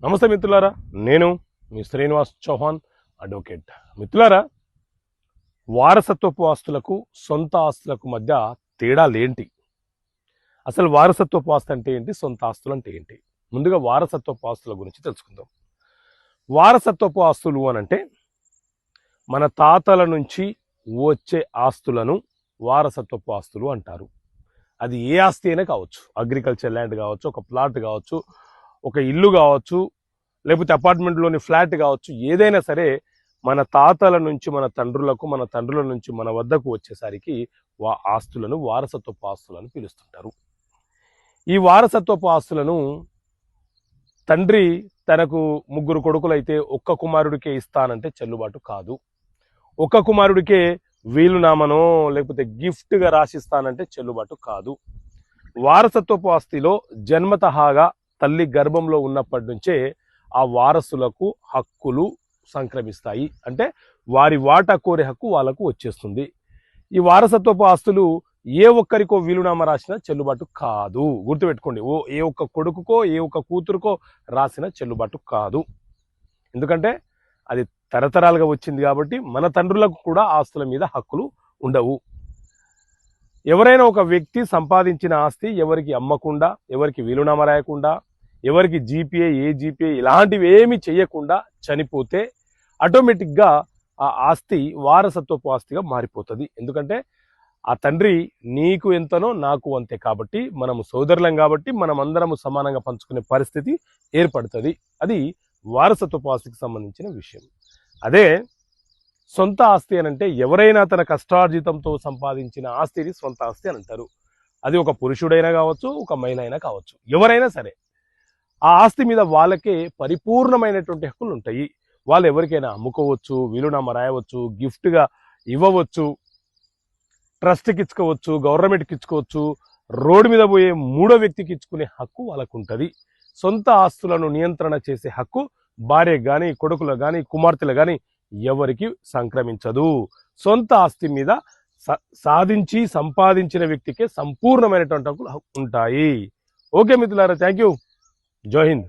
నమస్తే మిత్రులారా, నేను మీ శ్రీనివాస్ చౌహాన్ అడ్వకేట్. మిత్రులారా, వారసత్వపు ఆస్తులకు సొంత ఆస్తులకు మధ్య తేడాలేంటి? అసలు వారసత్వపు ఆస్తి అంటే ఏంటి, సొంత ఆస్తులు అంటే ఏంటి? ముందుగా వారసత్వపు ఆస్తుల గురించి తెలుసుకుందాం. వారసత్వపు ఆస్తులు అనంటే మన తాతల నుంచి వచ్చే ఆస్తులను వారసత్వపు ఆస్తులు అంటారు. అది ఏ ఆస్తి అయినా కావచ్చు, అగ్రికల్చర్ ల్యాండ్ కావచ్చు, ఒక ప్లాట్ కావచ్చు, ఒక ఇల్లు కావచ్చు, లేకపోతే అపార్ట్మెంట్లోని ఫ్లాట్ కావచ్చు, ఏదైనా సరే మన తాతల నుంచి మన తండ్రులకు, మన తండ్రుల నుంచి మన వద్దకు వచ్చేసరికి ఆస్తులను వారసత్వపు ఆస్తులను పిలుస్తుంటారు. ఈ వారసత్వపు ఆస్తులను తండ్రి తనకు 3 కొడుకులైతే ఒక్క కుమారుడికే ఇస్తానంటే చెల్లుబాటు కాదు. ఒక్క కుమారుడికే వీలునామనో లేకపోతే గిఫ్ట్గా రాసిస్తానంటే చెల్లుబాటు కాదు. వారసత్వపు ఆస్తిలో జన్మతహాగా తల్లి గర్భంలో ఉన్నప్పటి నుంచే ఆ వారసులకు హక్కులు సంక్రమిస్తాయి. అంటే వారి వాటా కోరే హక్కు వాళ్ళకు వచ్చేస్తుంది. ఈ వారసత్వపు ఆస్తులు ఏ ఒక్కరికో వీలునామా రాసినా చెల్లుబాటు కాదు. గుర్తుపెట్టుకోండి, ఏ ఒక్క కొడుకుకో ఏ ఒక్క కూతురుకో రాసిన చెల్లుబాటు కాదు. ఎందుకంటే అది తరతరాలుగా వచ్చింది కాబట్టి మన తండ్రులకు కూడా ఆస్తుల మీద హక్కులు ఉండవు. ఎవరైనా ఒక వ్యక్తి సంపాదించిన ఆస్తి ఎవరికి అమ్మకుండా, ఎవరికి వీలునామా రాయకుండా, ఎవరికి జీపీఏ ఏజీపీఏ ఇలాంటివి ఏమి చేయకుండా చనిపోతే ఆటోమేటిక్గా ఆ ఆస్తి వారసత్వపు ఆస్తిగా మారిపోతుంది. ఎందుకంటే ఆ తండ్రి నీకు ఎంతనో నాకు అంతే కాబట్టి, మనము సోదరులం కాబట్టి మనం అందరము సమానంగా పంచుకునే పరిస్థితి ఏర్పడుతుంది. అది వారసత్వపు ఆస్తికి సంబంధించిన విషయం. అదే సొంత ఆస్తి అని అంటే ఎవరైనా తన కష్టార్జితంతో సంపాదించిన ఆస్తిని సొంత ఆస్తి అని అంటారు. అది ఒక పురుషుడైనా కావచ్చు, ఒక మహిళ అయినా కావచ్చు, ఎవరైనా సరే ఆ ఆస్తి మీద వాళ్ళకే పరిపూర్ణమైనటువంటి హక్కులు ఉంటాయి. వాళ్ళు ఎవరికైనా అమ్ముకోవచ్చు, వీలునామా రాయవచ్చు, గిఫ్ట్గా ఇవ్వవచ్చు, ట్రస్ట్కి ఇచ్చుకోవచ్చు, గవర్నమెంట్కి ఇచ్చుకోవచ్చు, రోడ్డు మీద పోయే 3వ వ్యక్తికి ఇచ్చుకునే హక్కు వాళ్ళకు ఉంటుంది. సొంత ఆస్తులను నియంత్రణ చేసే హక్కు భార్య కానీ, కొడుకులు కానీ, కుమార్తెలు కానీ ఎవరికి సంక్రమించదు. సొంత ఆస్తి మీద సాధించి సంపాదించిన వ్యక్తికే సంపూర్ణమైనటువంటి హక్కులు ఉంటాయి. ఓకే మిత్రులారా, థ్యాంక్ యూ. జై హింద్.